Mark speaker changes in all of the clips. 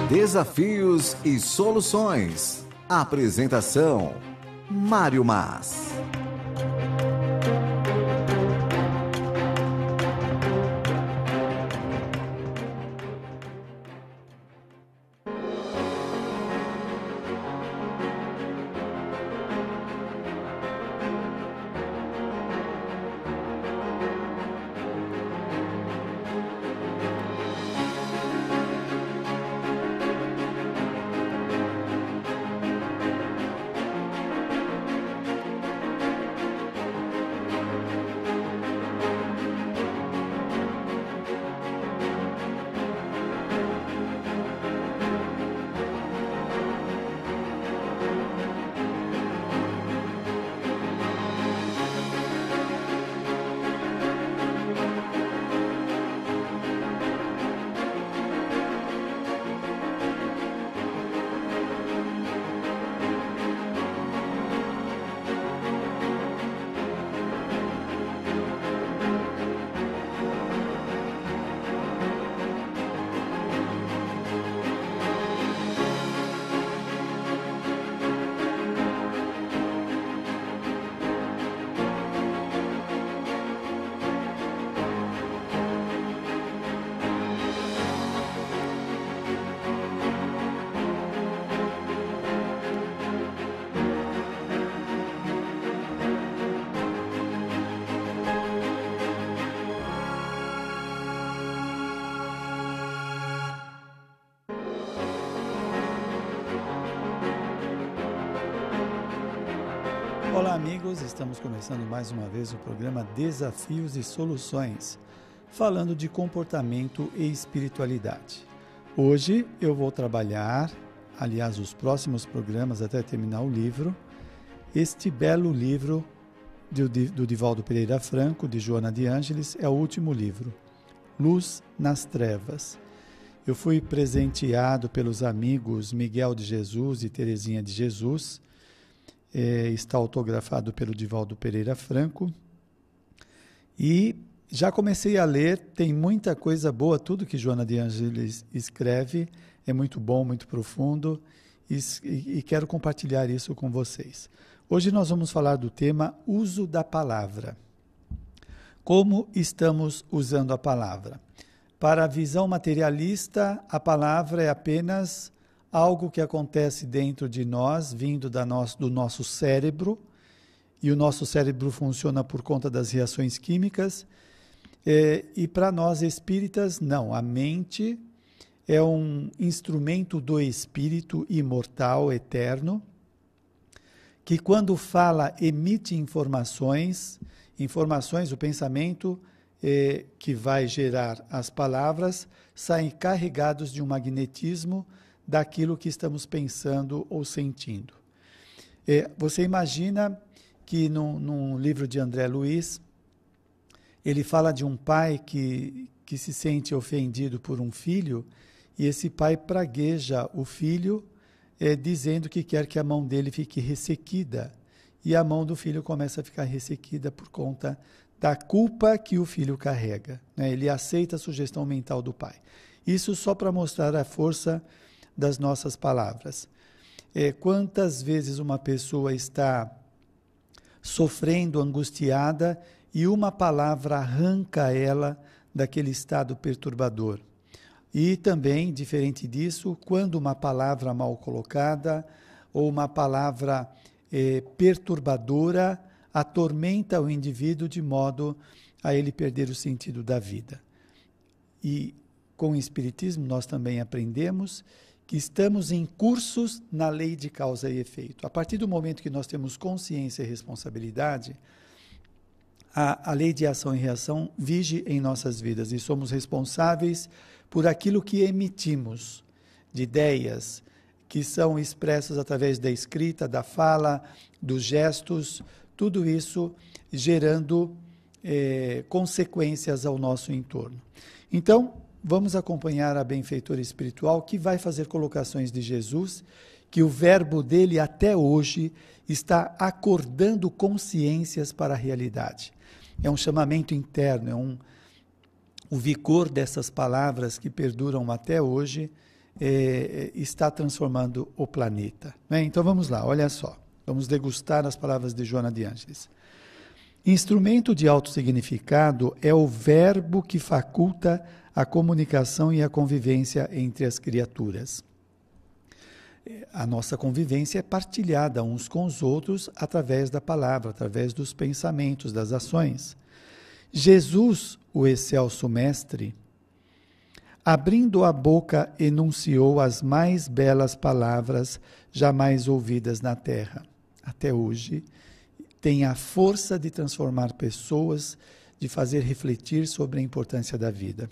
Speaker 1: Desafios e soluções. Apresentação: Mário Mas.
Speaker 2: Olá amigos, estamos começando mais uma vez o programa Desafios e Soluções, falando de comportamento e espiritualidade. Hoje eu vou trabalhar, aliás os próximos programas até terminar o livro, este belo livro do Divaldo Pereira Franco, de Joana de Ângeles, é o último livro, Luz nas Trevas. Eu fui presenteado pelos amigos Miguel de Jesus e Terezinha de Jesus. Está autografado pelo Divaldo Pereira Franco e já comecei a ler, tem muita coisa boa, tudo que Joana de Ângeles escreve é muito bom, muito profundo e quero compartilhar isso com vocês. Hoje nós vamos falar do tema uso da palavra. Como estamos usando a palavra? Para a visão materialista, a palavra é apenas algo que acontece dentro de nós, vindo do nosso cérebro, e o nosso cérebro funciona por conta das reações químicas, e para nós espíritas, não, a mente é um instrumento do espírito imortal, eterno, que quando fala, emite informações, o pensamento que vai gerar as palavras, saem carregados de um magnetismo daquilo que estamos pensando ou sentindo. Você imagina que num livro de André Luiz, ele fala de um pai que se sente ofendido por um filho, e esse pai pragueja o filho, dizendo que quer que a mão dele fique ressequida, e a mão do filho começa a ficar ressequida por conta da culpa que o filho carrega, né? Ele aceita a sugestão mental do pai. Isso só para mostrar a força das nossas palavras. Quantas vezes uma pessoa está sofrendo, angustiada, e uma palavra arranca ela daquele estado perturbador. E também, diferente disso, quando uma palavra mal colocada ou uma palavra perturbadora atormenta o indivíduo de modo a ele perder o sentido da vida. E com o Espiritismo nós também aprendemos que estamos em cursos na lei de causa e efeito. A partir do momento que nós temos consciência e responsabilidade, a lei de ação e reação vige em nossas vidas e somos responsáveis por aquilo que emitimos, de ideias que são expressas através da escrita, da fala, dos gestos, tudo isso gerando consequências ao nosso entorno. Então, vamos acompanhar a benfeitora espiritual que vai fazer colocações de Jesus, que o verbo dele até hoje está acordando consciências para a realidade. É um chamamento interno, o vigor dessas palavras que perduram até hoje, está transformando o planeta. Né? Então vamos lá, olha só. Vamos degustar as palavras de Joana de Ângeles. Instrumento de alto significado é o verbo que faculta a comunicação e a convivência entre as criaturas. A nossa convivência é partilhada uns com os outros através da palavra, através dos pensamentos, das ações. Jesus, o excelso mestre, abrindo a boca, enunciou as mais belas palavras jamais ouvidas na terra. Até hoje, tem a força de transformar pessoas, de fazer refletir sobre a importância da vida.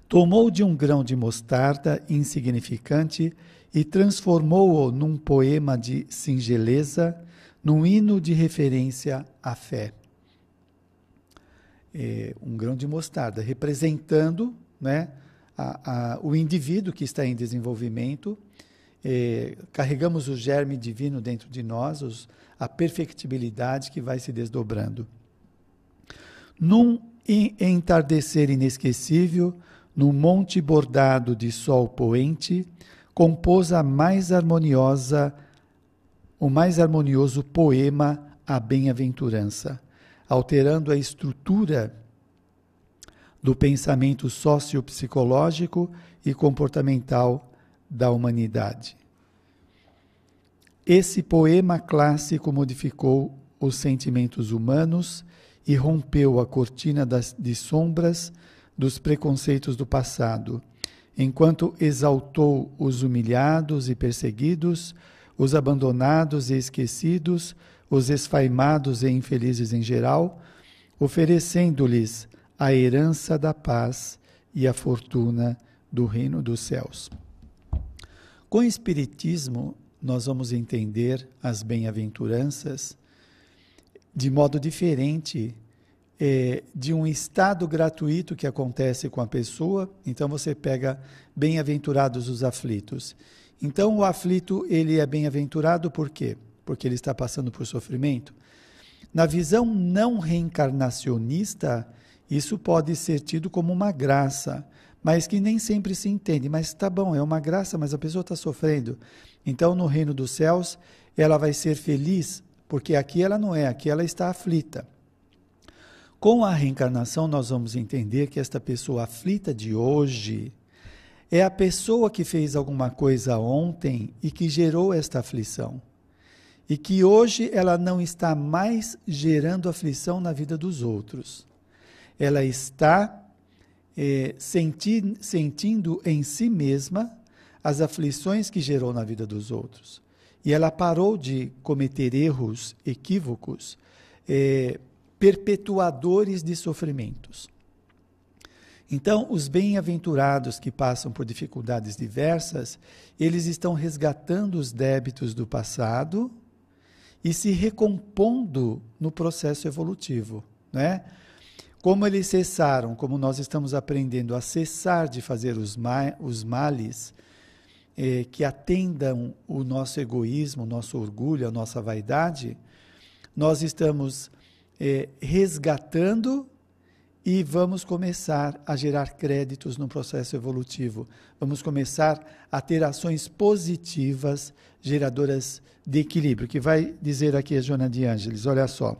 Speaker 2: Tomou de um grão de mostarda insignificante e transformou-o num poema de singeleza, num hino de referência à fé. Um grão de mostarda, representando, né, o indivíduo que está em desenvolvimento. Carregamos o germe divino dentro de nós, a perfectibilidade que vai se desdobrando. Num entardecer inesquecível, num monte bordado de sol poente, compôs o mais harmonioso poema à bem-aventurança, alterando a estrutura do pensamento sociopsicológico e comportamental da humanidade. Esse poema clássico modificou os sentimentos humanos e rompeu a cortina de sombras dos preconceitos do passado, enquanto exaltou os humilhados e perseguidos, os abandonados e esquecidos, os esfaimados e infelizes em geral, oferecendo-lhes a herança da paz e a fortuna do reino dos céus. Com o Espiritismo, nós vamos entender as bem-aventuranças de modo diferente de um estado gratuito que acontece com a pessoa. Então você pega bem-aventurados os aflitos. Então o aflito, ele é bem-aventurado por quê? Porque ele está passando por sofrimento. Na visão não reencarnacionista, isso pode ser tido como uma graça, mas que nem sempre se entende. Mas tá bom, é uma graça, mas a pessoa está sofrendo. Então no reino dos céus, ela vai ser feliz, porque aqui ela não é, aqui ela está aflita. Com a reencarnação, nós vamos entender que esta pessoa aflita de hoje é a pessoa que fez alguma coisa ontem e que gerou esta aflição. E que hoje ela não está mais gerando aflição na vida dos outros. Ela está sentindo em si mesma as aflições que gerou na vida dos outros. E ela parou de cometer erros, equívocos, perpetuadores de sofrimentos. Então, os bem-aventurados que passam por dificuldades diversas, eles estão resgatando os débitos do passado e se recompondo no processo evolutivo, né? Como eles cessaram, como nós estamos aprendendo a cessar de fazer os males que atendam o nosso egoísmo, o nosso orgulho, a nossa vaidade, nós estamos resgatando e vamos começar a gerar créditos no processo evolutivo. Vamos começar a ter ações positivas, geradoras de equilíbrio, que vai dizer aqui a Joana de Ângeles, olha só.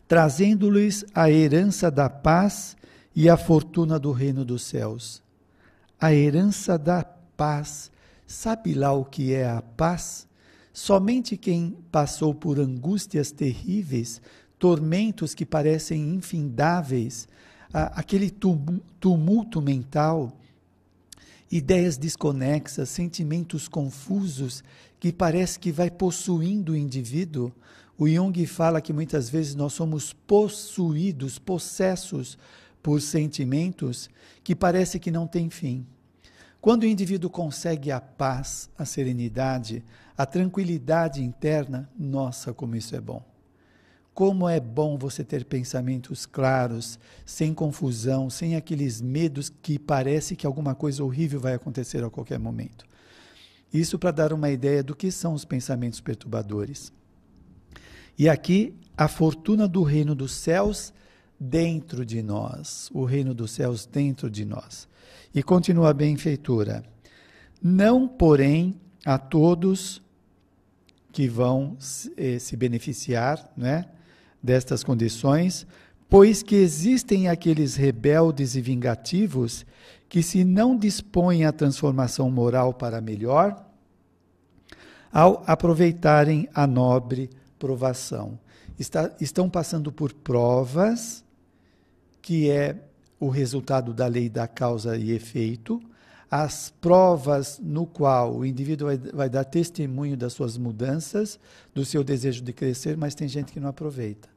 Speaker 2: Trazendo-lhes a herança da paz e a fortuna do reino dos céus. A herança da paz, sabe lá o que é a paz? Somente quem passou por angústias terríveis, tormentos que parecem infindáveis, aquele tumulto mental, ideias desconexas, sentimentos confusos, que parece que vai possuindo o indivíduo. O Jung fala que muitas vezes nós somos possuídos, possessos por sentimentos que parece que não tem fim. Quando o indivíduo consegue a paz, a serenidade, a tranquilidade interna, nossa, como isso é bom. Como é bom você ter pensamentos claros, sem confusão, sem aqueles medos que parece que alguma coisa horrível vai acontecer a qualquer momento. Isso para dar uma ideia do que são os pensamentos perturbadores. E aqui, a fortuna do reino dos céus dentro de nós, o reino dos céus dentro de nós. E continua a benfeitora. Não, porém, a todos que vão se beneficiar, né, destas condições, pois que existem aqueles rebeldes e vingativos que, se não dispõem a transformação moral para melhor, ao aproveitarem a nobre provação, estão passando por provas, que é o resultado da lei da causa e efeito, as provas no qual o indivíduo vai dar testemunho das suas mudanças, do seu desejo de crescer, mas tem gente que não aproveita,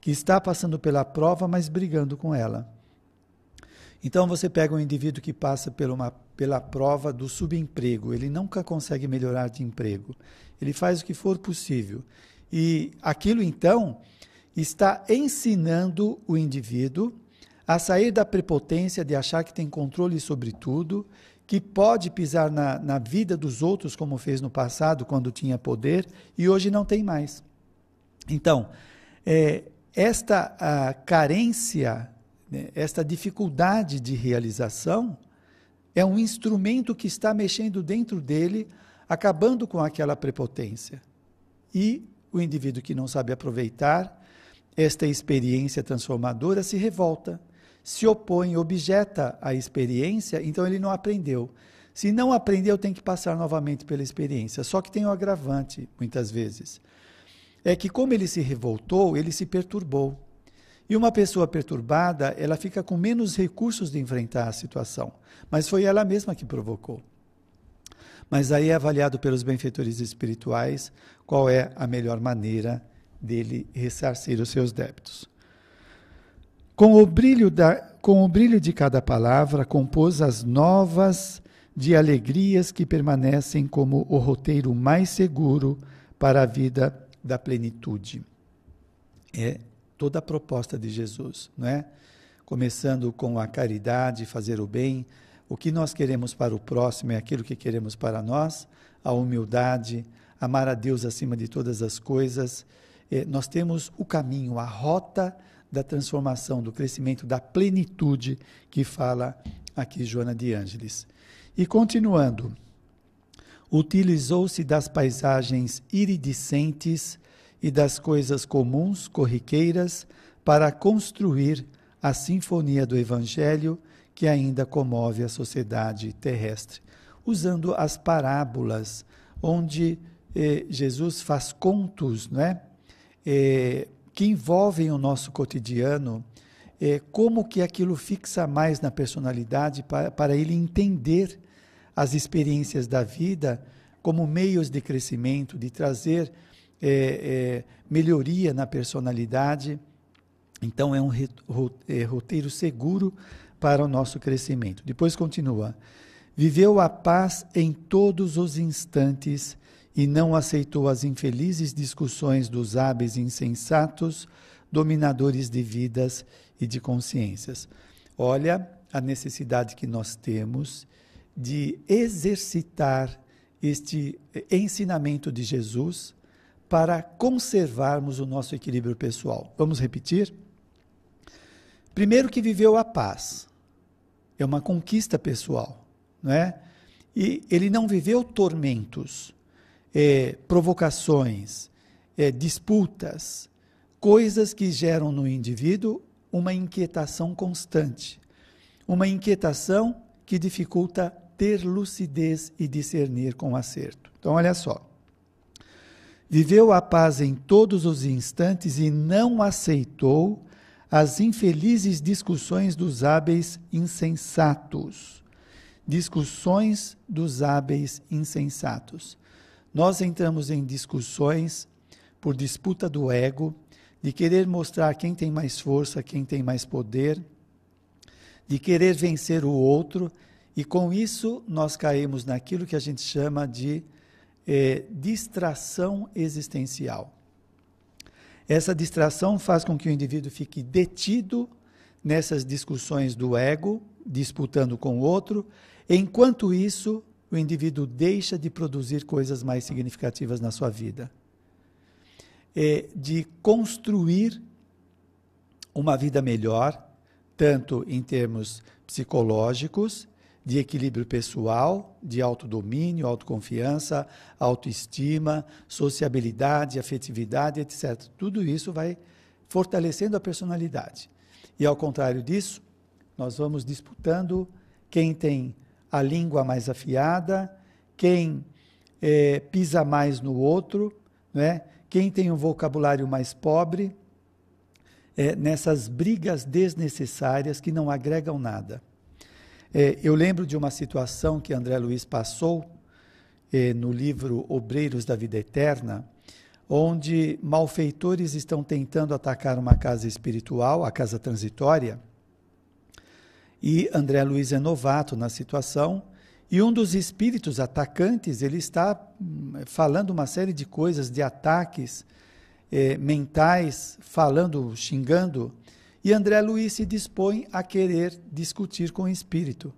Speaker 2: que está passando pela prova, mas brigando com ela. Então você pega um indivíduo que passa pela prova do subemprego, ele nunca consegue melhorar de emprego, ele faz o que for possível, e aquilo então está ensinando o indivíduo a sair da prepotência de achar que tem controle sobre tudo, que pode pisar na vida dos outros, como fez no passado, quando tinha poder, e hoje não tem mais. Então, esta carência, né, esta dificuldade de realização, é um instrumento que está mexendo dentro dele, acabando com aquela prepotência. E o indivíduo que não sabe aproveitar esta experiência transformadora se revolta, se opõe, objeta a experiência, então ele não aprendeu. Se não aprendeu, tem que passar novamente pela experiência. Só que tem um agravante, muitas vezes. É que como ele se revoltou, ele se perturbou. E uma pessoa perturbada, ela fica com menos recursos de enfrentar a situação. Mas foi ela mesma que provocou. Mas aí é avaliado pelos benfeitores espirituais qual é a melhor maneira dele ressarcir os seus débitos. Com o brilho de cada palavra, compôs as novas de alegrias que permanecem como o roteiro mais seguro para a vida da plenitude. É toda a proposta de Jesus, não é? Começando com a caridade, fazer o bem, o que nós queremos para o próximo é aquilo que queremos para nós, a humildade, amar a Deus acima de todas as coisas. Nós temos o caminho, a rota da transformação, do crescimento, da plenitude que fala aqui Joana de Ângeles. E continuando, utilizou-se das paisagens iridescentes e das coisas comuns, corriqueiras, para construir a sinfonia do Evangelho que ainda comove a sociedade terrestre, usando as parábolas, onde Jesus faz contos, não é? Que envolvem o nosso cotidiano, como que aquilo fixa mais na personalidade para ele entender as experiências da vida como meios de crescimento, de trazer melhoria na personalidade. Então é um roteiro seguro para o nosso crescimento. Depois continua, viveu a paz em todos os instantes e não aceitou as infelizes discussões dos hábeis insensatos, dominadores de vidas e de consciências. Olha a necessidade que nós temos de exercitar este ensinamento de Jesus para conservarmos o nosso equilíbrio pessoal. Vamos repetir? Primeiro, que viveu a paz. É uma conquista pessoal, não é? E ele não viveu tormentos, provocações, disputas, coisas que geram no indivíduo uma inquietação constante, uma inquietação que dificulta ter lucidez e discernir com acerto. Então, olha só. Viveu a paz em todos os instantes e não aceitou as infelizes discussões dos hábeis insensatos. Discussões dos hábeis insensatos. Nós entramos em discussões por disputa do ego, de querer mostrar quem tem mais força, quem tem mais poder, de querer vencer o outro, e com isso nós caímos naquilo que a gente chama de distração existencial. Essa distração faz com que o indivíduo fique detido nessas discussões do ego, disputando com o outro. Enquanto isso, o indivíduo deixa de produzir coisas mais significativas na sua vida. De construir uma vida melhor, tanto em termos psicológicos, de equilíbrio pessoal, de autodomínio, autoconfiança, autoestima, sociabilidade, afetividade, etc. Tudo isso vai fortalecendo a personalidade. E ao contrário disso, nós vamos disputando quem tem a língua mais afiada, quem pisa mais no outro, né? Quem tem um vocabulário mais pobre, nessas brigas desnecessárias que não agregam nada. Eu lembro de uma situação que André Luiz passou no livro Obreiros da Vida Eterna, onde malfeitores estão tentando atacar uma casa espiritual, a casa transitória, e André Luiz é novato na situação, e um dos espíritos atacantes, ele está falando uma série de coisas, de ataques mentais, falando, xingando, e André Luiz se dispõe a querer discutir com o espírito.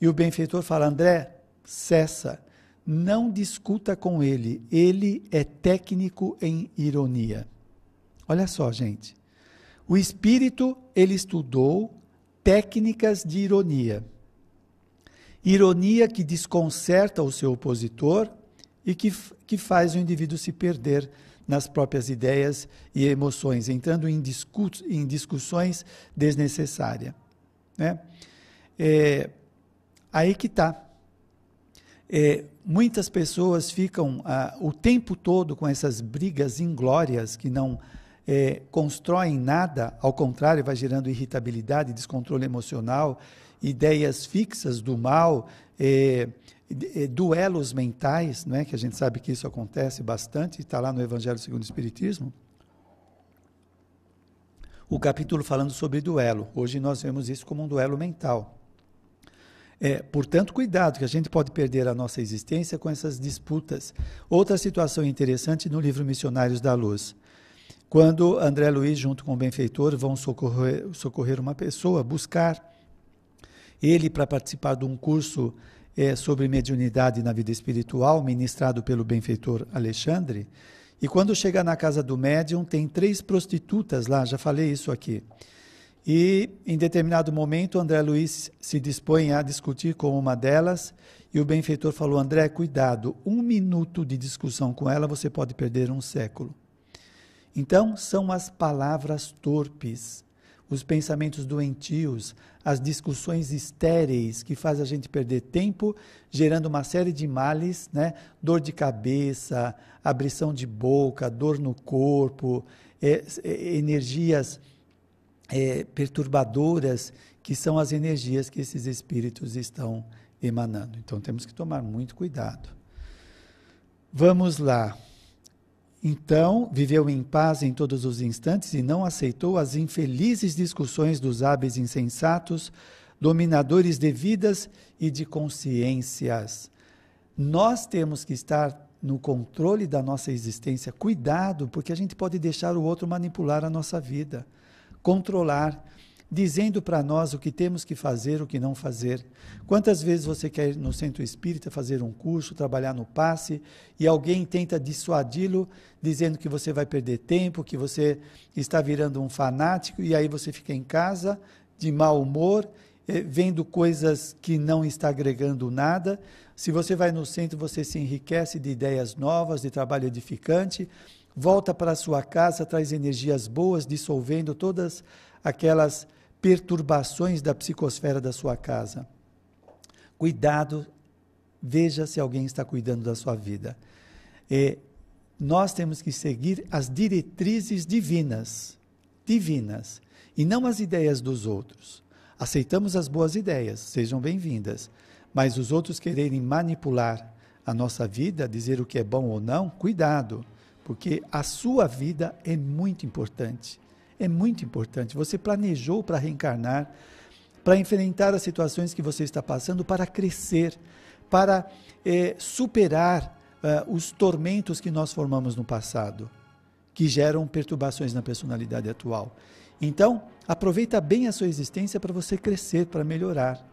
Speaker 2: E o benfeitor fala: André, cessa, não discuta com ele é técnico em ironia. Olha só, gente, o espírito, ele estudou técnicas de ironia. Ironia que desconcerta o seu opositor e que faz o indivíduo se perder nas próprias ideias e emoções, entrando em discussões desnecessárias. Né? Aí que está. Muitas pessoas ficam o tempo todo com essas brigas inglórias que não constroem nada, ao contrário, vai gerando irritabilidade, descontrole emocional, ideias fixas do mal, duelos mentais, né, que a gente sabe que isso acontece bastante, está lá no Evangelho segundo o Espiritismo, o capítulo falando sobre duelo. Hoje nós vemos isso como um duelo mental. Portanto, cuidado, que a gente pode perder a nossa existência com essas disputas. Outra situação interessante no livro Missionários da Luz, quando André Luiz, junto com o benfeitor, vão socorrer uma pessoa, buscar ele para participar de um curso sobre mediunidade na vida espiritual, ministrado pelo benfeitor Alexandre, e quando chega na casa do médium, tem 3 prostitutas lá, já falei isso aqui. E em determinado momento, André Luiz se dispõe a discutir com uma delas, e o benfeitor falou: André, cuidado, 1 minuto de discussão com ela, você pode perder 1 século. Então, são as palavras torpes, os pensamentos doentios, as discussões estéreis que fazem a gente perder tempo, gerando uma série de males, né? Dor de cabeça, abrição de boca, dor no corpo, energias perturbadoras, que são as energias que esses espíritos estão emanando. Então, temos que tomar muito cuidado. Vamos lá. Então, viveu em paz em todos os instantes e não aceitou as infelizes discussões dos hábeis insensatos, dominadores de vidas e de consciências. Nós temos que estar no controle da nossa existência. Cuidado, porque a gente pode deixar o outro manipular a nossa vida, controlar, dizendo para nós o que temos que fazer, o que não fazer. Quantas vezes você quer ir no centro espírita fazer um curso, trabalhar no passe, e alguém tenta dissuadi-lo, dizendo que você vai perder tempo, que você está virando um fanático, e aí você fica em casa, de mau humor, vendo coisas que não está agregando nada. Se você vai no centro, você se enriquece de ideias novas, de trabalho edificante, volta para a sua casa, traz energias boas, dissolvendo todas aquelas perturbações da psicosfera da sua casa. Cuidado, veja se alguém está cuidando da sua vida. Nós temos que seguir as diretrizes divinas, e não as ideias dos outros. Aceitamos as boas ideias, sejam bem-vindas, mas os outros quererem manipular a nossa vida, dizer o que é bom ou não, cuidado, porque a sua vida é muito importante. É muito importante. Você planejou para reencarnar, para enfrentar as situações que você está passando, para crescer, para superar os tormentos que nós formamos no passado, que geram perturbações na personalidade atual. Então, aproveita bem a sua existência para você crescer, para melhorar,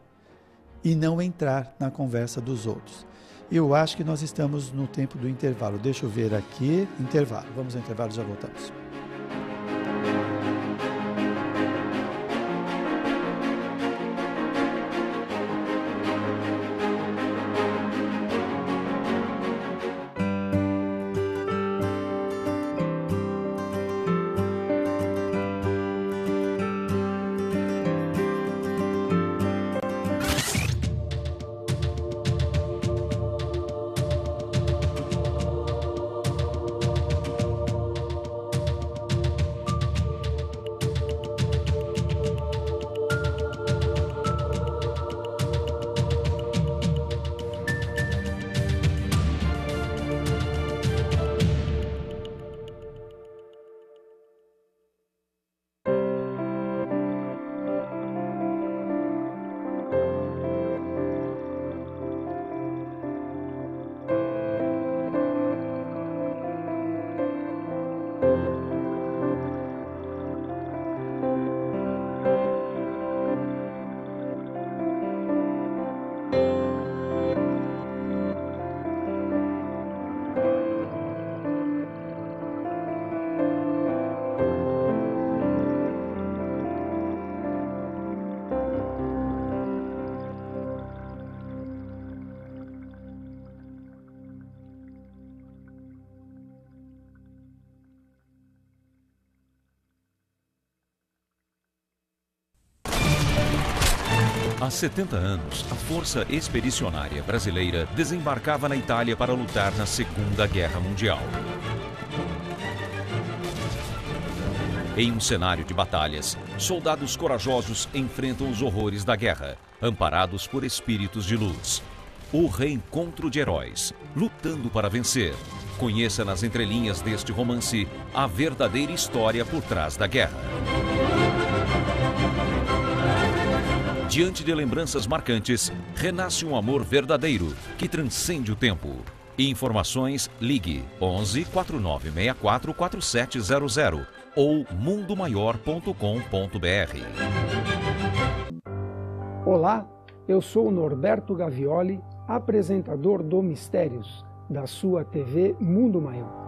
Speaker 2: e não entrar na conversa dos outros. Eu acho que nós estamos no tempo do intervalo. Deixa eu ver aqui. Intervalo. Vamos ao intervalo, já voltamos.
Speaker 3: Há 70 anos, a Força Expedicionária Brasileira desembarcava na Itália para lutar na Segunda Guerra Mundial. Em um cenário de batalhas, soldados corajosos enfrentam os horrores da guerra, amparados por espíritos de luz. O reencontro de heróis, lutando para vencer. Conheça nas entrelinhas deste romance a verdadeira história por trás da guerra. Diante de lembranças marcantes, renasce um amor verdadeiro que transcende o tempo. Informações, ligue 11 4964 4700 ou mundomaior.com.br.
Speaker 4: Olá, eu sou Norberto Gavioli, apresentador do Mistérios, da sua TV Mundo Maior.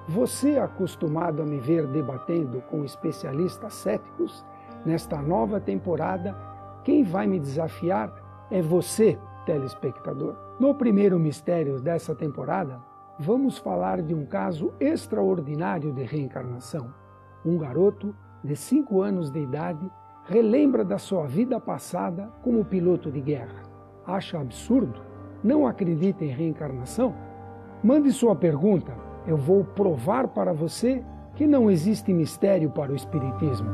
Speaker 4: Você, acostumado a me ver debatendo com especialistas céticos, nesta nova temporada, quem vai me desafiar é você, telespectador. No primeiro Mistérios dessa temporada, vamos falar de um caso extraordinário de reencarnação. Um garoto de 5 anos de idade relembra da sua vida passada como piloto de guerra. Acha absurdo? Não acredita em reencarnação? Mande sua pergunta. Eu vou provar para você que não existe mistério para o Espiritismo.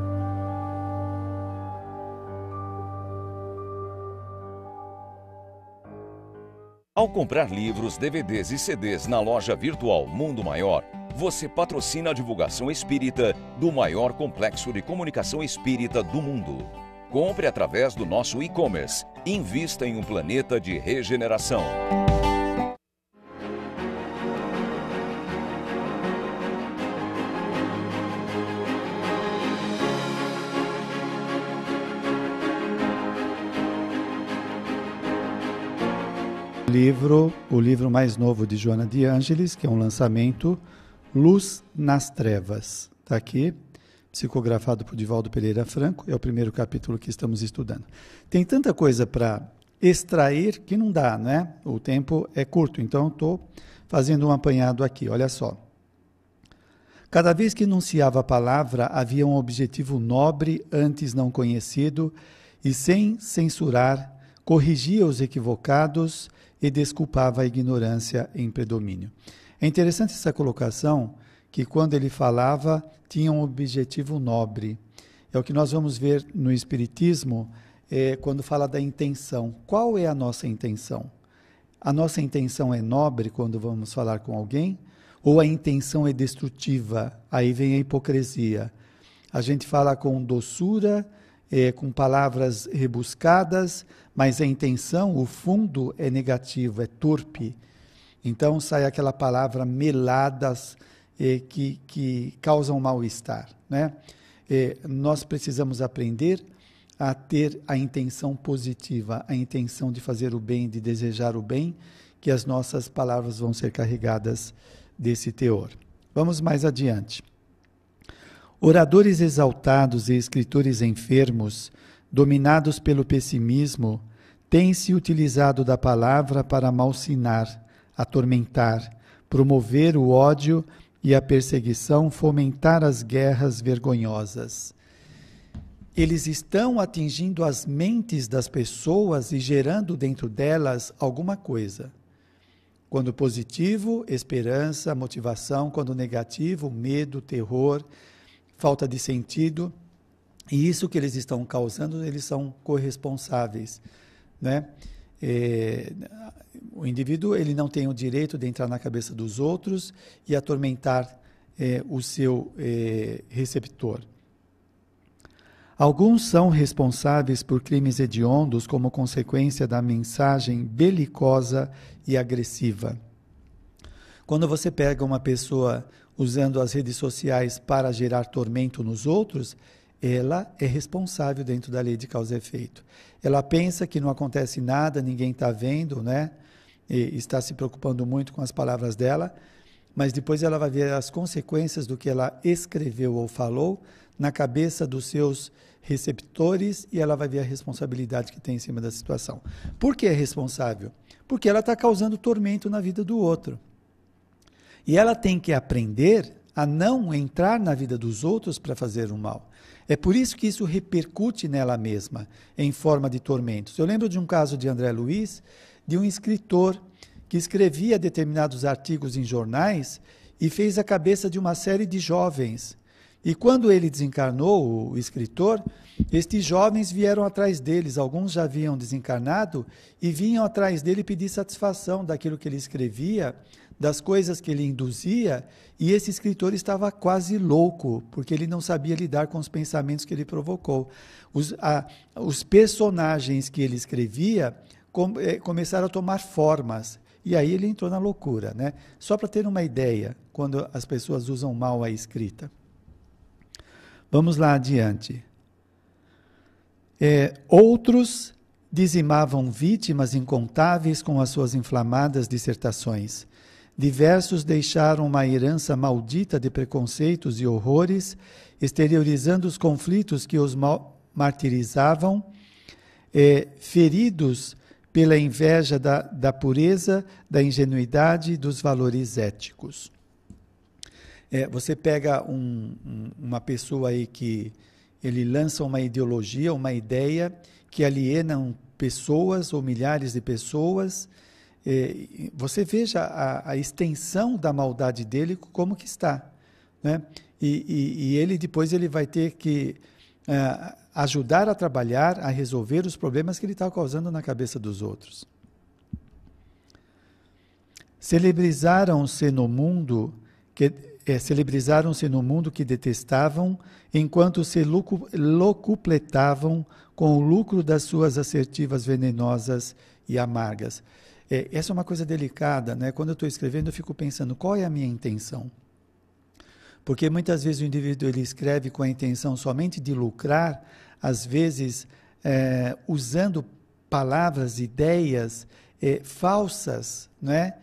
Speaker 3: Ao comprar livros, DVDs e CDs na loja virtual Mundo Maior, você patrocina a divulgação espírita do maior complexo de comunicação espírita do mundo. Compre através do nosso e-commerce. Invista em um planeta de regeneração.
Speaker 2: O livro mais novo de Joana de Ângeles, que é um lançamento, Luz nas Trevas. Está aqui, psicografado por Divaldo Pereira Franco, é o primeiro capítulo que estamos estudando. Tem tanta coisa para extrair que não dá, né? O tempo é curto, então estou fazendo um apanhado aqui, olha só. Cada vez que enunciava a palavra, havia um objetivo nobre, antes não conhecido, e sem censurar, corrigia os equivocados e desculpava a ignorância em predomínio. É interessante essa colocação, que quando ele falava, tinha um objetivo nobre. É o que nós vamos ver no Espiritismo, quando fala da intenção. Qual é a nossa intenção? A nossa intenção é nobre quando vamos falar com alguém? Ou a intenção é destrutiva? Aí vem a hipocrisia. A gente fala com doçura, com palavras rebuscadas, mas a intenção, o fundo é negativo, é torpe. Então sai aquela palavra meladas que causam mal-estar, né? Nós precisamos aprender a ter a intenção positiva, a intenção de fazer o bem, de desejar o bem, que as nossas palavras vão ser carregadas desse teor. Vamos mais adiante. Oradores exaltados e escritores enfermos, dominados pelo pessimismo, têm se utilizado da palavra para malsinar, atormentar, promover o ódio e a perseguição, fomentar as guerras vergonhosas. Eles estão atingindo as mentes das pessoas e gerando dentro delas alguma coisa. Quando positivo, esperança, motivação; quando negativo, medo, terror, falta de sentido. E isso que eles estão causando, eles são corresponsáveis, né? O indivíduo, ele não tem o direito de entrar na cabeça dos outros e atormentar o seu receptor. Alguns são responsáveis por crimes hediondos como consequência da mensagem belicosa e agressiva. Quando você pega uma pessoa usando as redes sociais para gerar tormento nos outros, ela é responsável dentro da lei de causa e efeito. Ela pensa que não acontece nada, ninguém está vendo, né? E está se preocupando muito com as palavras dela, mas depois ela vai ver as consequências do que ela escreveu ou falou na cabeça dos seus receptores e ela vai ver a responsabilidade que tem em cima da situação. Por que é responsável? Porque ela está causando tormento na vida do outro. E ela tem que aprender a não entrar na vida dos outros para fazer o mal. É por isso que isso repercute nela mesma, em forma de tormentos. Eu lembro de um caso de André Luiz, de um escritor que escrevia determinados artigos em jornais e fez a cabeça de uma série de jovens. E quando ele desencarnou, o escritor, estes jovens vieram atrás deles, alguns já haviam desencarnado, e vinham atrás dele pedir satisfação daquilo que ele escrevia, das coisas que ele induzia, e esse escritor estava quase louco, porque ele não sabia lidar com os pensamentos que ele provocou. Os personagens que ele escrevia começaram a tomar formas, e aí ele entrou na loucura, né? Só para ter uma ideia, quando as pessoas usam mal a escrita. Vamos lá adiante. Outros dizimavam vítimas incontáveis com as suas inflamadas dissertações. Diversos deixaram uma herança maldita de preconceitos e horrores, exteriorizando os conflitos que os martirizavam, feridos pela inveja da pureza, da ingenuidade e dos valores éticos. Você pega uma pessoa aí que ele lança uma ideologia, uma ideia que alienam pessoas ou milhares de pessoas. Você veja a extensão da maldade dele, como que está, né? E ele depois ele vai ter que ajudar a trabalhar, a resolver os problemas que ele está causando na cabeça dos outros. Celebrizaram-se no mundo que detestavam, enquanto se locupletavam com o lucro das suas assertivas venenosas e amargas. Essa é uma coisa delicada, né? Quando eu estou escrevendo, eu fico pensando, qual é a minha intenção? Porque muitas vezes o indivíduo ele escreve com a intenção somente de lucrar, às vezes usando palavras, ideias falsas, né?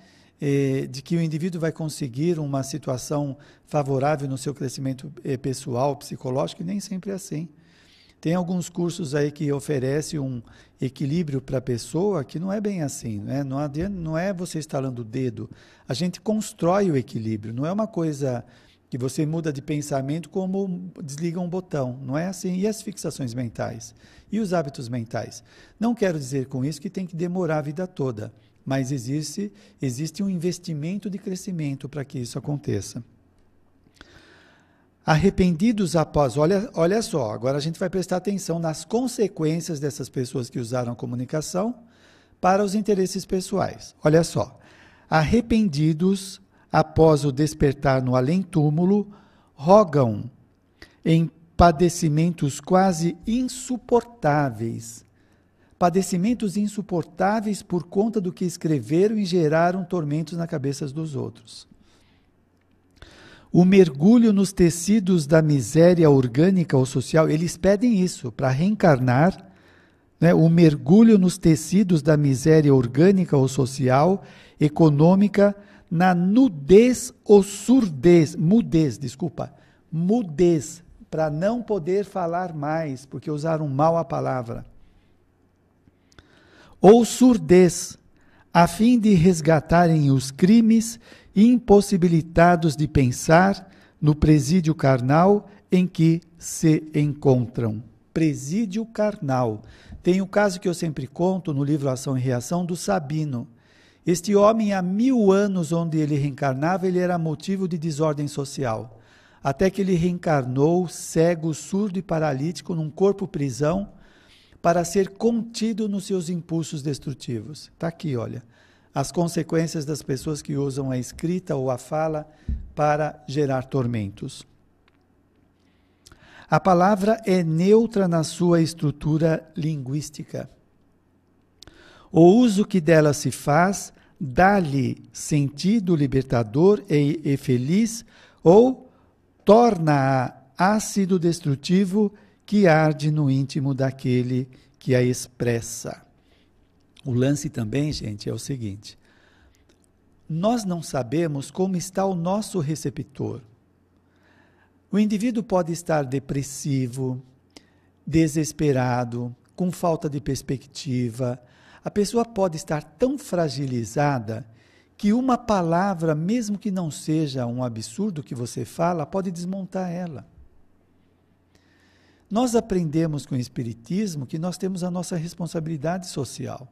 Speaker 2: De que o indivíduo vai conseguir uma situação favorável no seu crescimento pessoal, psicológico, e nem sempre é assim. Tem alguns cursos aí que oferecem um equilíbrio para a pessoa que não é bem assim, né? Não é você estalando o dedo. A gente constrói o equilíbrio, não é uma coisa que você muda de pensamento como desliga um botão. Não é assim. E as fixações mentais? E os hábitos mentais? Não quero dizer com isso que tem que demorar a vida toda, mas existe um investimento de crescimento para que isso aconteça. Arrependidos após... Olha só, agora a gente vai prestar atenção nas consequências dessas pessoas que usaram a comunicação para os interesses pessoais. Olha só. Arrependidos após o despertar no além-túmulo, rogam em padecimentos quase insuportáveis. Padecimentos insuportáveis por conta do que escreveram e geraram tormentos na cabeça dos outros. O mergulho nos tecidos da miséria orgânica ou social, eles pedem isso para reencarnar, né? O mergulho nos tecidos da miséria orgânica ou social, econômica, na nudez ou surdez, mudez, para não poder falar mais, porque usaram mal a palavra. Ou surdez, a fim de resgatarem os crimes impossibilitados de pensar no presídio carnal em que se encontram. Presídio carnal. Tem o caso que eu sempre conto no livro Ação e Reação do Sabino. Este homem, há 1000 anos onde ele reencarnava, ele era motivo de desordem social. Até que ele reencarnou cego, surdo e paralítico num corpo-prisão para ser contido nos seus impulsos destrutivos. Está aqui, olha, as consequências das pessoas que usam a escrita ou a fala para gerar tormentos. A palavra é neutra na sua estrutura linguística. O uso que dela se faz dá-lhe sentido libertador e feliz ou torna-a ácido destrutivo que arde no íntimo daquele que a expressa. O lance também, gente, é o seguinte: nós não sabemos como está o nosso receptor. O indivíduo pode estar depressivo, desesperado, com falta de perspectiva. A pessoa pode estar tão fragilizada que uma palavra, mesmo que não seja um absurdo que você fala, pode desmontar ela. Nós aprendemos com o Espiritismo que nós temos a nossa responsabilidade social,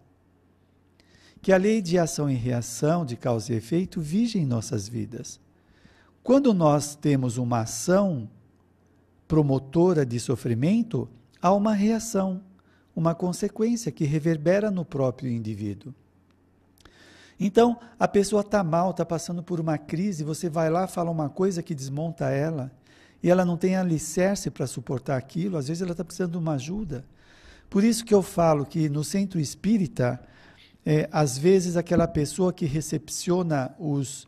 Speaker 2: que a lei de ação e reação, de causa e efeito, vige em nossas vidas. Quando nós temos uma ação promotora de sofrimento, há uma reação, uma consequência que reverbera no próprio indivíduo. Então, a pessoa está mal, está passando por uma crise, você vai lá, fala uma coisa que desmonta ela, e ela não tem alicerce para suportar aquilo, às vezes ela está precisando de uma ajuda. Por isso que eu falo que no centro espírita, às vezes aquela pessoa que recepciona os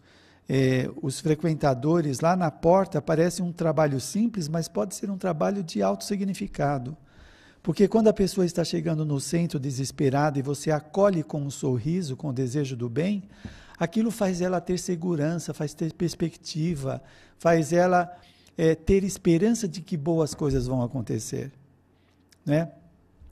Speaker 2: frequentadores lá na porta parece um trabalho simples, mas pode ser um trabalho de alto significado. Porque quando a pessoa está chegando no centro desesperada e você acolhe com um sorriso, com o desejo do bem, aquilo faz ela ter segurança, faz ter perspectiva, faz ela ter esperança de que boas coisas vão acontecer, né?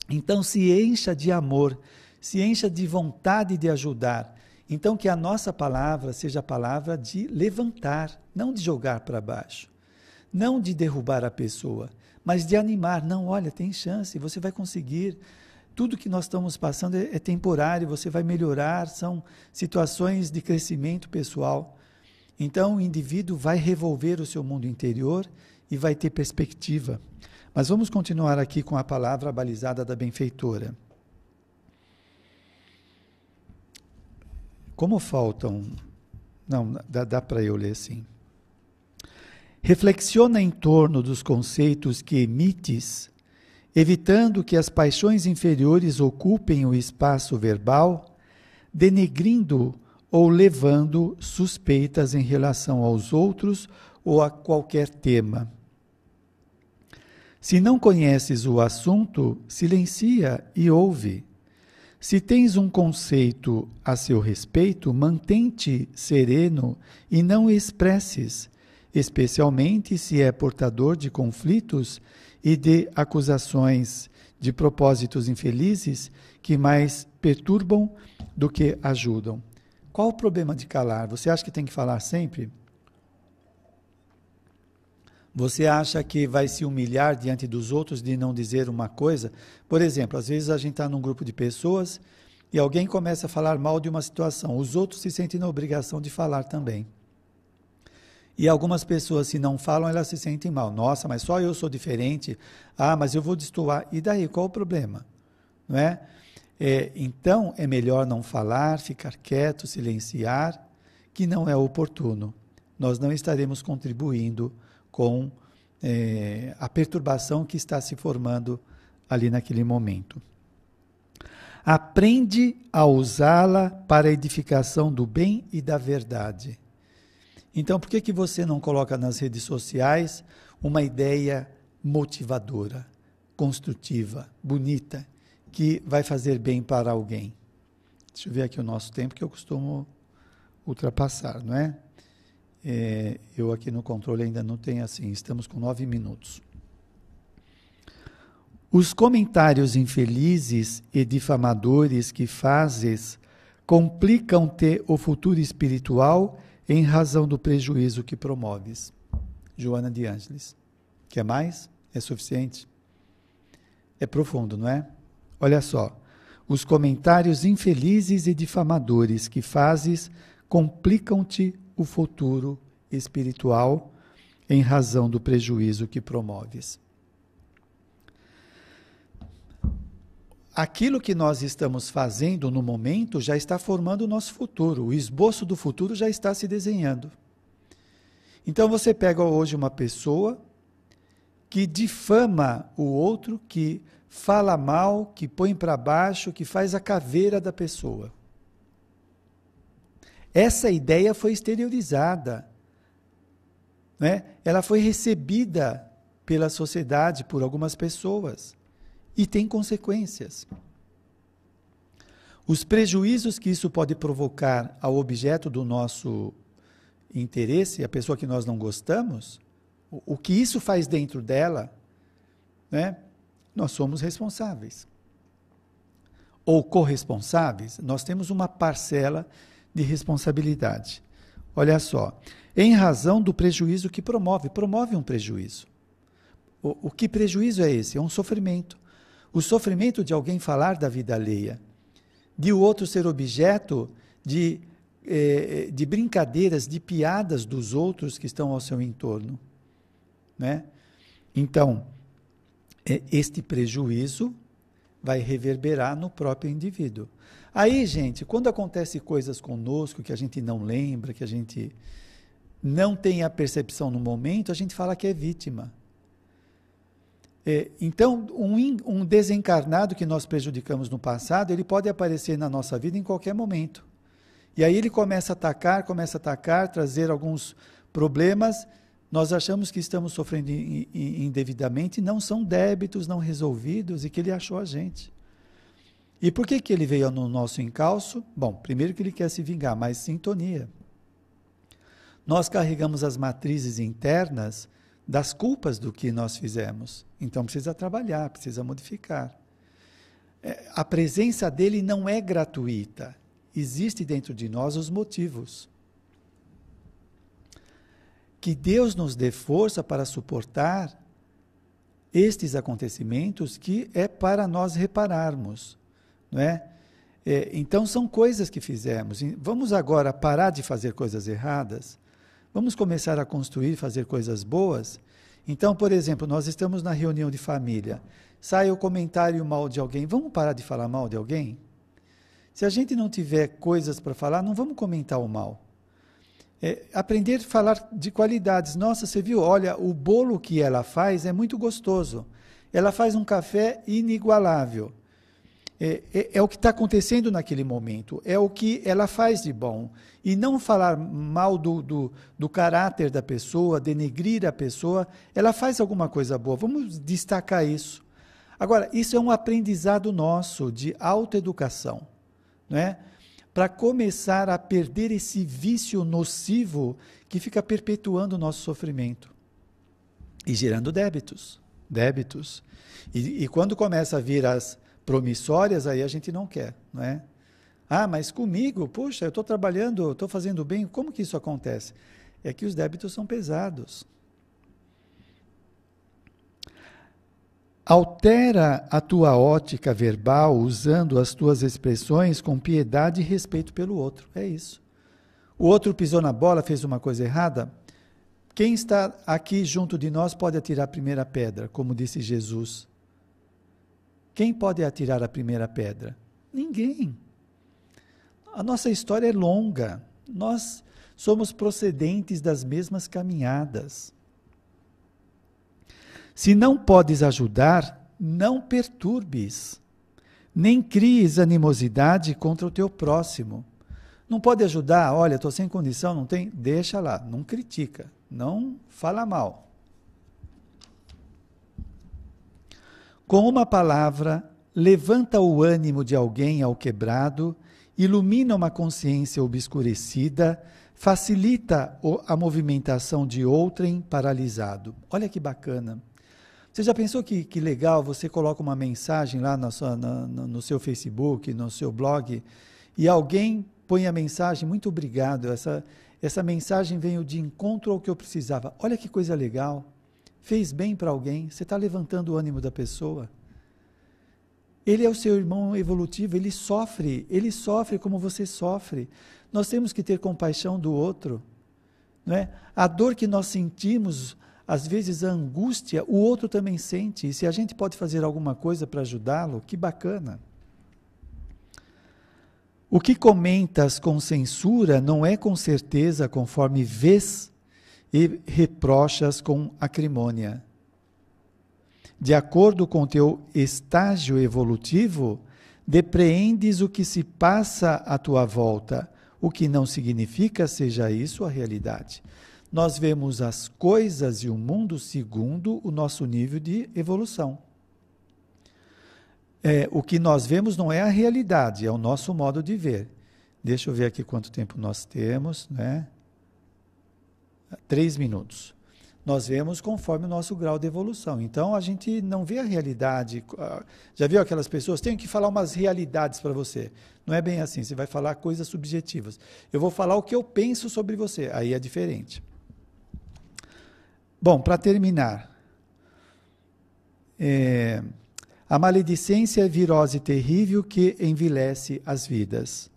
Speaker 2: Então se encha de amor, se encha de vontade de ajudar. Então que a nossa palavra seja a palavra de levantar, não de jogar para baixo, não de derrubar a pessoa, mas de animar. Não, olha, tem chance, você vai conseguir. Tudo que nós estamos passando é temporário, você vai melhorar, são situações de crescimento pessoal. Então o indivíduo vai revolver o seu mundo interior e vai ter perspectiva. Mas vamos continuar aqui com a palavra balizada da benfeitora. Como faltam... Não, dá para eu ler assim. Reflexiona em torno dos conceitos que emites, evitando que as paixões inferiores ocupem o espaço verbal, denegrindo ou levando suspeitas em relação aos outros ou a qualquer tema. Se não conheces o assunto, silencia e ouve. Se tens um conceito a seu respeito, mantém-te sereno e não expresses, especialmente se é portador de conflitos e de acusações de propósitos infelizes que mais perturbam do que ajudam. Qual o problema de calar? Você acha que tem que falar sempre? Você acha que vai se humilhar diante dos outros de não dizer uma coisa? Por exemplo, às vezes a gente está num grupo de pessoas e alguém começa a falar mal de uma situação. Os outros se sentem na obrigação de falar também. E algumas pessoas, se não falam, elas se sentem mal. Nossa, mas só eu sou diferente. Ah, mas eu vou destoar. E daí, qual o problema? Não é? Então, é melhor não falar, ficar quieto, silenciar, que não é oportuno. Nós não estaremos contribuindo com a perturbação que está se formando ali naquele momento. Aprende a usá-la para a edificação do bem e da verdade. Então, por que você não coloca nas redes sociais uma ideia motivadora, construtiva, bonita, que vai fazer bem para alguém? Deixa eu ver aqui o nosso tempo, que eu costumo ultrapassar, não é? Eu aqui no controle ainda não tenho assim, estamos com 9 minutos. Os comentários infelizes e difamadores que fazes complicam-te o futuro espiritual em razão do prejuízo que promoves. Joana de Ângeles. Quer mais? É suficiente? É profundo, não é? Olha só. Os comentários infelizes e difamadores que fazes complicam-te o futuro espiritual em razão do prejuízo que promoves. Aquilo que nós estamos fazendo no momento já está formando o nosso futuro. O esboço do futuro já está se desenhando. Então você pega hoje uma pessoa que difama o outro, que fala mal, que põe para baixo, que faz a caveira da pessoa. Essa ideia foi exteriorizada, né? Ela foi recebida pela sociedade, por algumas pessoas, e tem consequências. Os prejuízos que isso pode provocar ao objeto do nosso interesse, a pessoa que nós não gostamos, o que isso faz dentro dela, né? Nós somos responsáveis. Ou corresponsáveis, nós temos uma parcela de responsabilidade. Olha só, em razão do prejuízo que promove um prejuízo. O que prejuízo é esse? É um sofrimento. O sofrimento de alguém falar da vida alheia, de o outro ser objeto de brincadeiras, de piadas dos outros que estão ao seu entorno, né? Então, este prejuízo vai reverberar no próprio indivíduo. Aí, gente, quando acontecem coisas conosco que a gente não lembra, que a gente não tem a percepção no momento, a gente fala que é vítima. Então, um desencarnado que nós prejudicamos no passado, ele pode aparecer na nossa vida em qualquer momento. E aí ele começa a atacar, trazer alguns problemas. Nós achamos que estamos sofrendo indevidamente, não são débitos não resolvidos e que ele achou a gente. E por que ele veio no nosso encalço? Bom, primeiro que ele quer se vingar, mas sintonia. Nós carregamos as matrizes internas das culpas do que nós fizemos. Então precisa trabalhar, precisa modificar. A presença dele não é gratuita. Existe dentro de nós os motivos. Que Deus nos dê força para suportar estes acontecimentos que é para nós repararmos, não é? Então são coisas que fizemos. Vamos agora parar de fazer coisas erradas? Vamos começar a construir, fazer coisas boas? Então, por exemplo, nós estamos na reunião de família, sai o comentário mal de alguém, vamos parar de falar mal de alguém? Se a gente não tiver coisas para falar, não vamos comentar o mal. Aprender a falar de qualidades. Nossa, você viu? Olha, o bolo que ela faz é muito gostoso. Ela faz um café inigualável. É o que está acontecendo naquele momento. É o que ela faz de bom. E não falar mal do caráter da pessoa, denegrir a pessoa. Ela faz alguma coisa boa. Vamos destacar isso. Agora, isso é um aprendizado nosso de autoeducação, não é? Para começar a perder esse vício nocivo que fica perpetuando o nosso sofrimento e gerando débitos. E quando começa a vir as promissórias, aí a gente não quer, não é? Ah, mas comigo, puxa, eu estou trabalhando, estou fazendo bem, como que isso acontece? É que os débitos são pesados. Altera a tua ótica verbal usando as tuas expressões com piedade e respeito pelo outro. É isso. O outro pisou na bola, fez uma coisa errada. Quem está aqui junto de nós pode atirar a primeira pedra, como disse Jesus. Quem pode atirar a primeira pedra? Ninguém. A nossa história é longa. Nós somos procedentes das mesmas caminhadas. Se não podes ajudar, não perturbes, nem cries animosidade contra o teu próximo. Não pode ajudar, olha, estou sem condição, não tem, deixa lá, não critica, não fala mal. Com uma palavra, levanta o ânimo de alguém ao quebrado, ilumina uma consciência obscurecida, facilita a movimentação de outrem paralisado. Olha que bacana. Você já pensou que legal, você coloca uma mensagem lá no seu Facebook, no seu blog, e alguém põe a mensagem, muito obrigado, essa mensagem veio de encontro ao que eu precisava. Olha que coisa legal, fez bem para alguém, você está levantando o ânimo da pessoa. Ele é o seu irmão evolutivo, ele sofre como você sofre. Nós temos que ter compaixão do outro, não é? A dor que nós sentimos, às vezes a angústia, o outro também sente, e se a gente pode fazer alguma coisa para ajudá-lo, que bacana. O que comentas com censura não é com certeza conforme vês e reprochas com acrimônia. De acordo com teu estágio evolutivo, depreendes o que se passa à tua volta, o que não significa seja isso a realidade. Nós vemos as coisas e o mundo segundo o nosso nível de evolução. O que nós vemos não é a realidade, é o nosso modo de ver. Deixa eu ver aqui quanto tempo nós temos, né? 3 minutos. Nós vemos conforme o nosso grau de evolução. Então, a gente não vê a realidade. Já viu aquelas pessoas? Tenho que falar umas realidades para você. Não é bem assim, você vai falar coisas subjetivas. Eu vou falar o que eu penso sobre você, aí é diferente. Bom, para terminar, a maledicência é virose terrível que envilece as vidas.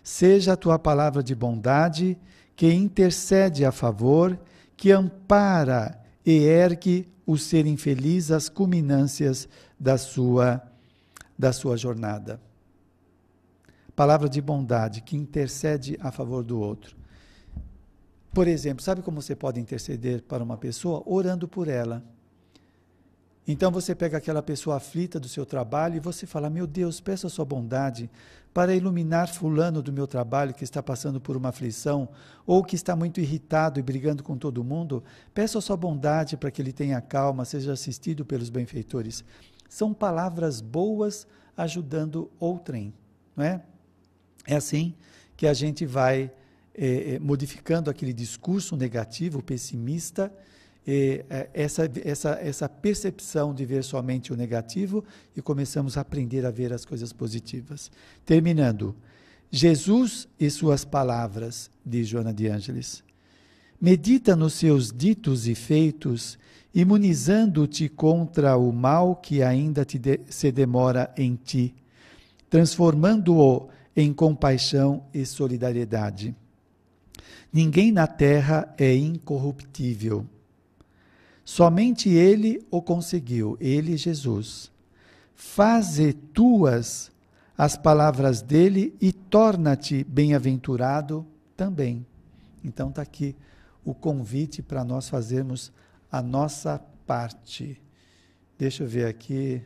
Speaker 2: Seja a tua palavra de bondade, que intercede a favor, que ampara e ergue o ser infeliz às culminâncias da sua jornada. Palavra de bondade, que intercede a favor do outro. Por exemplo, sabe como você pode interceder para uma pessoa? Orando por ela. Então você pega aquela pessoa aflita do seu trabalho e você fala, meu Deus, peço a sua bondade para iluminar fulano do meu trabalho que está passando por uma aflição ou que está muito irritado e brigando com todo mundo. Peço a sua bondade para que ele tenha calma, seja assistido pelos benfeitores. São palavras boas ajudando outrem, não é? É assim que a gente vai modificando aquele discurso negativo, pessimista, essa percepção de ver somente o negativo e começamos a aprender a ver as coisas positivas. Terminando, Jesus e suas palavras, diz Joana de Ângeles. Medita nos seus ditos e feitos, imunizando-te contra o mal que ainda se demora em ti, transformando-o em compaixão e solidariedade. Ninguém na terra é incorruptível. Somente Ele o conseguiu, Ele, Jesus. Faze tuas as palavras dele e torna-te bem-aventurado também. Então está aqui o convite para nós fazermos a nossa parte. Deixa eu ver aqui.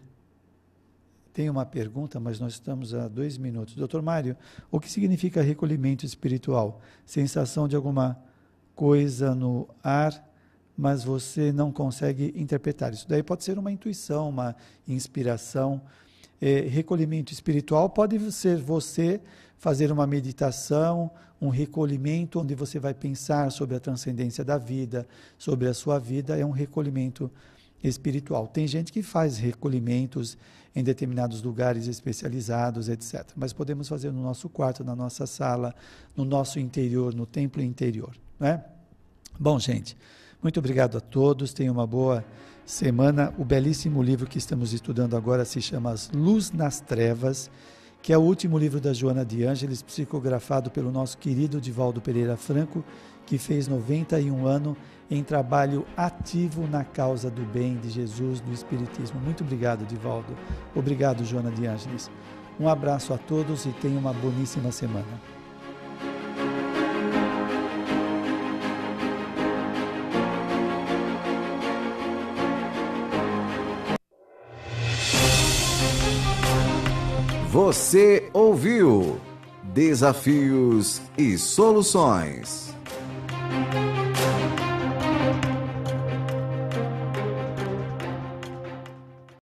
Speaker 2: Tem uma pergunta, mas nós estamos a 2 minutos. Doutor Mário, o que significa recolhimento espiritual? Sensação de alguma coisa no ar, mas você não consegue interpretar. Isso daí pode ser uma intuição, uma inspiração. Recolhimento espiritual pode ser você fazer uma meditação, um recolhimento onde você vai pensar sobre a transcendência da vida, sobre a sua vida, é um recolhimento espiritual. Tem gente que faz recolhimentos em determinados lugares especializados, etc. Mas podemos fazer no nosso quarto, na nossa sala, no nosso interior, no templo interior, né? Bom, gente, muito obrigado a todos, tenham uma boa semana. O belíssimo livro que estamos estudando agora se chama Luz nas Trevas, que é o último livro da Joana de Ângeles, psicografado pelo nosso querido Divaldo Pereira Franco, que fez 91 anos em trabalho ativo na causa do bem de Jesus, do Espiritismo. Muito obrigado, Divaldo. Obrigado, Joana de Ângeles. Um abraço a todos e tenham uma boníssima semana.
Speaker 1: Você ouviu Desafios e Soluções.